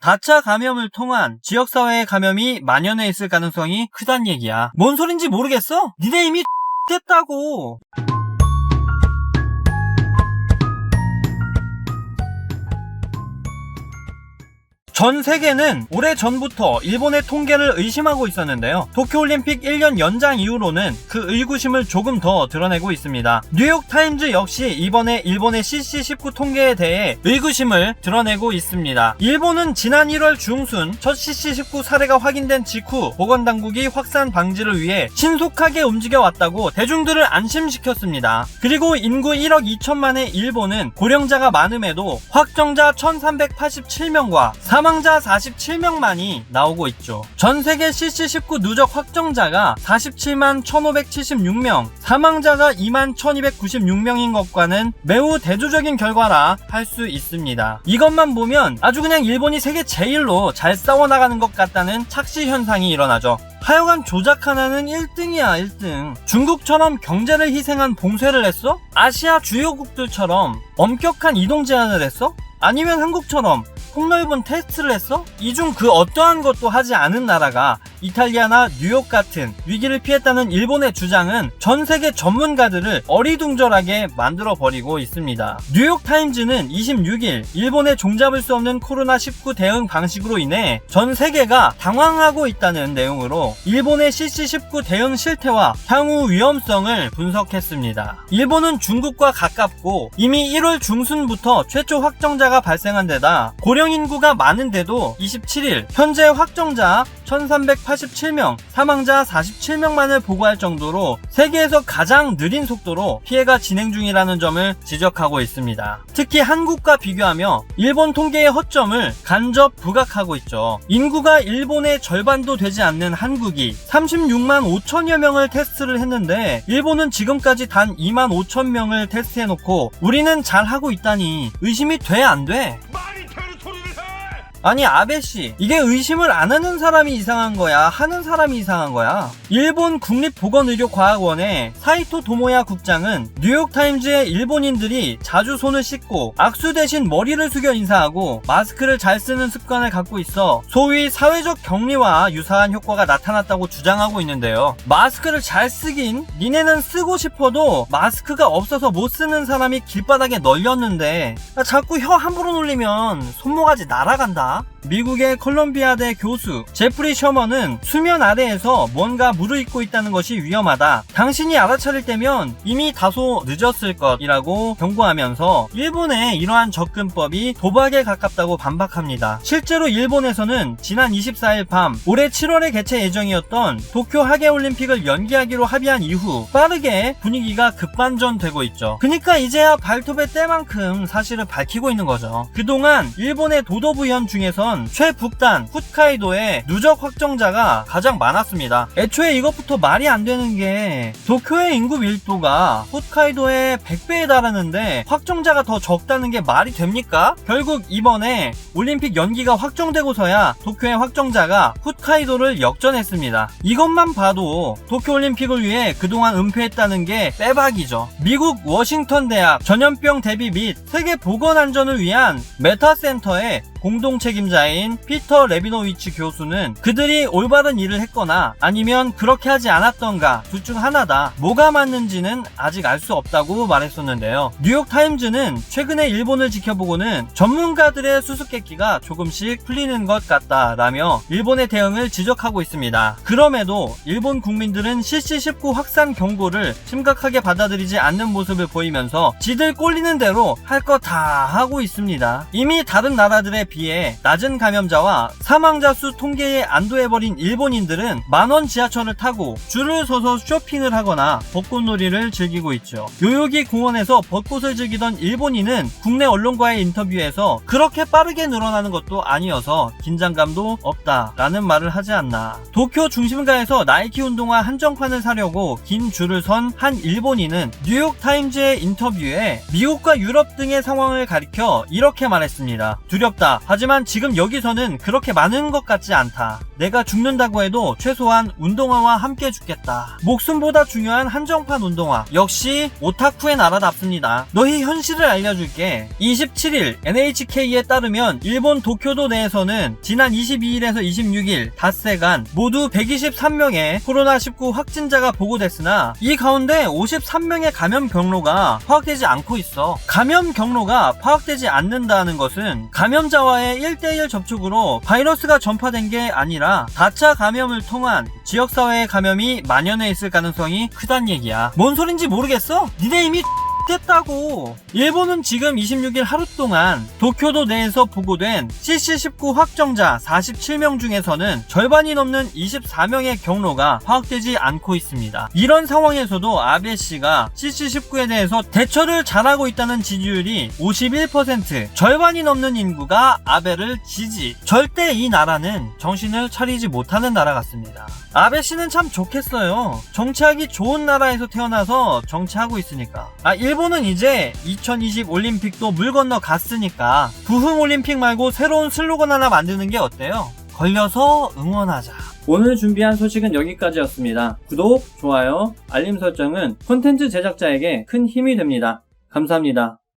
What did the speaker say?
다차 감염을 통한 지역사회의 감염이 만연해 있을 가능성이 크단 얘기야. 뭔 소린지 모르겠어? 니네 이미 됐다고. 전 세계는 오래전부터 일본의 통계를 의심하고 있었는데요. 도쿄올림픽 1년 연장 이후로는 그 의구심을 조금 더 드러내고 있습니다. 뉴욕타임즈 역시 이번에 일본의 CC19 통계에 대해 의구심을 드러내고 있습니다. 일본은 지난 1월 중순 첫 CC19 사례가 확인된 직후 보건당국이 확산 방지를 위해 신속하게 움직여왔다고 대중들을 안심시켰습니다. 그리고 인구 1억 2천만의 일본은 고령자가 많음에도 확정자 1387명과 사망자 47명만이 나오고 있죠. 전세계 CC19 누적 확정자가 47만 1576명, 사망자가 2만 1296명인 것과는 매우 대조적인 결과라 할 수 있습니다. 이것만 보면 아주 그냥 일본이 세계 제일로 잘 싸워나가는 것 같다는 착시 현상이 일어나죠. 하여간 조작 하나는 1등이야 1등. 중국처럼 경제를 희생한 봉쇄를 했어? 아시아 주요국들처럼 엄격한 이동 제한을 했어? 아니면 한국처럼 폭넓은 테스트를 했어? 이 중 그 어떠한 것도 하지 않은 나라가 이탈리아나 뉴욕 같은 위기를 피했다는 일본의 주장은 전 세계 전문가들을 어리둥절하게 만들어버리고 있습니다. 뉴욕타임즈는 26일 일본의 종잡을 수 없는 코로나19 대응 방식으로 인해 전 세계가 당황하고 있다는 내용으로 일본의 CC19 대응 실태와 향후 위험성을 분석했습니다. 일본은 중국과 가깝고 이미 1월 중순부터 최초 확정자가 발생한 데다 고령 인구가 많은데도 27일 현재 확정자 1387명, 사망자 47명만을 보고할 정도로 세계에서 가장 느린 속도로 피해가 진행 중이라는 점을 지적하고 있습니다. 특히 한국과 비교하며 일본 통계의 허점을 간접 부각하고 있죠. 인구가 일본의 절반도 되지 않는 한국이 36만 5천여 명을 테스트를 했는데 일본은 지금까지 단 2만 5천 명을 테스트해놓고 우리는 잘하고 있다니 의심이 돼 안 돼? 아니 아베씨, 이게 의심을 안 하는 사람이 이상한 거야, 하는 사람이 이상한 거야? 일본 국립보건의료과학원의 사이토 도모야 국장은 뉴욕타임즈의 일본인들이 자주 손을 씻고 악수 대신 머리를 숙여 인사하고 마스크를 잘 쓰는 습관을 갖고 있어 소위 사회적 격리와 유사한 효과가 나타났다고 주장하고 있는데요. 마스크를 잘 쓰긴 니네는 쓰고 싶어도 마스크가 없어서 못 쓰는 사람이 길바닥에 널렸는데 자꾸 혀 함부로 놀리면 손모가지 날아간다. 미국의 콜롬비아대 교수 제프리 셔먼은 수면 아래에서 뭔가 무르익고 있다는 것이 위험하다. 당신이 알아차릴 때면 이미 다소 늦었을 것이라고 경고하면서 일본의 이러한 접근법이 도박에 가깝다고 반박합니다. 실제로 일본에서는 지난 24일 밤 올해 7월에 개최 예정이었던 도쿄 하계올림픽을 연기하기로 합의한 이후 빠르게 분위기가 급반전되고 있죠. 그러니까 이제야 발톱의 때만큼 사실을 밝히고 있는 거죠. 그동안 일본의 도도부현 중에선 최북단 홋카이도의 누적 확정자가 가장 많았습니다. 애초에 이것부터 말이 안 되는 게 도쿄의 인구 밀도가 홋카이도의 100배에 달하는데 확정자가 더 적다는 게 말이 됩니까? 결국 이번에 올림픽 연기가 확정되고서야 도쿄의 확정자가 홋카이도를 역전했습니다. 이것만 봐도 도쿄올림픽을 위해 그동안 은폐했다는 게 빼박이죠. 미국 워싱턴 대학 전염병 대비 및 세계 보건안전을 위한 메타센터의 공동 책임자인 피터 레비노위치 교수는 그들이 올바른 일을 했거나 아니면 그렇게 하지 않았던가 둘 중 하나다. 뭐가 맞는지는 아직 알 수 없다고 말했었는데요. 뉴욕타임즈는 최근에 일본을 지켜보고는 전문가들의 수수께끼가 조금씩 풀리는 것 같다라며 일본의 대응을 지적하고 있습니다. 그럼에도 일본 국민들은 CC19 확산 경보를 심각하게 받아들이지 않는 모습을 보이면서 지들 꼴리는 대로 할 거 다 하고 있습니다. 이미 다른 나라들의 비해 낮은 감염자와 사망자 수 통계에 안도해버린 일본인들은 만원 지하철을 타고 줄을 서서 쇼핑을 하거나 벚꽃놀이를 즐기고 있죠. 요요기 공원에서 벚꽃을 즐기던 일본인은 국내 언론과의 인터뷰에서 그렇게 빠르게 늘어나는 것도 아니어서 긴장감도 없다라는 말을 하지 않나. 도쿄 중심가에서 나이키 운동화 한정판을 사려고 긴 줄을 선 한 일본인은 뉴욕타임즈의 인터뷰에 미국과 유럽 등의 상황을 가리켜 이렇게 말했습니다. 두렵다. 하지만 지금 여기서는 그렇게 많은 것 같지 않다. 내가 죽는다고 해도 최소한 운동화와 함께 죽겠다. 목숨보다 중요한 한정판 운동화. 역시 오타쿠의 나라답습니다. 너희 현실을 알려줄게. 27일 NHK에 따르면 일본 도쿄도 내에서는 지난 22일에서 26일 닷새간 모두 123명의 코로나19 확진자가 보고됐으나 이 가운데 53명의 감염 경로가 파악되지 않고 있어. 감염 경로가 파악되지 않는다는 것은 감염자와의 1대1 접촉으로 바이러스가 전파된 게 아니라 다차 감염을 통한 지역사회의 감염이 만연해 있을 가능성이 크단 얘기야. 뭔 소린지 모르겠어? 니네 이미 됐다고. 일본은 지금 26일 하루 동안 도쿄도 내에서 보고된 CC19 확정자 47명 중에서는 절반이 넘는 24명의 경로가 파악되지 않고 있습니다. 이런 상황에서도 아베 씨가 CC19에 대해서 대처를 잘하고 있다는 지지율이 51%, 절반이 넘는 인구가 아베를 지지. 절대 이 나라는 정신을 차리지 못하는 나라 같습니다. 아베 씨는 참 좋겠어요. 정치하기 좋은 나라에서 태어나서 정치하고 있으니까. 일본은 이제 2020 올림픽도 물 건너 갔으니까 부흥 올림픽 말고 새로운 슬로건 하나 만드는 게 어때요? 걸려서 응원하자. 오늘 준비한 소식은 여기까지였습니다. 구독, 좋아요, 알림 설정은 콘텐츠 제작자에게 큰 힘이 됩니다. 감사합니다.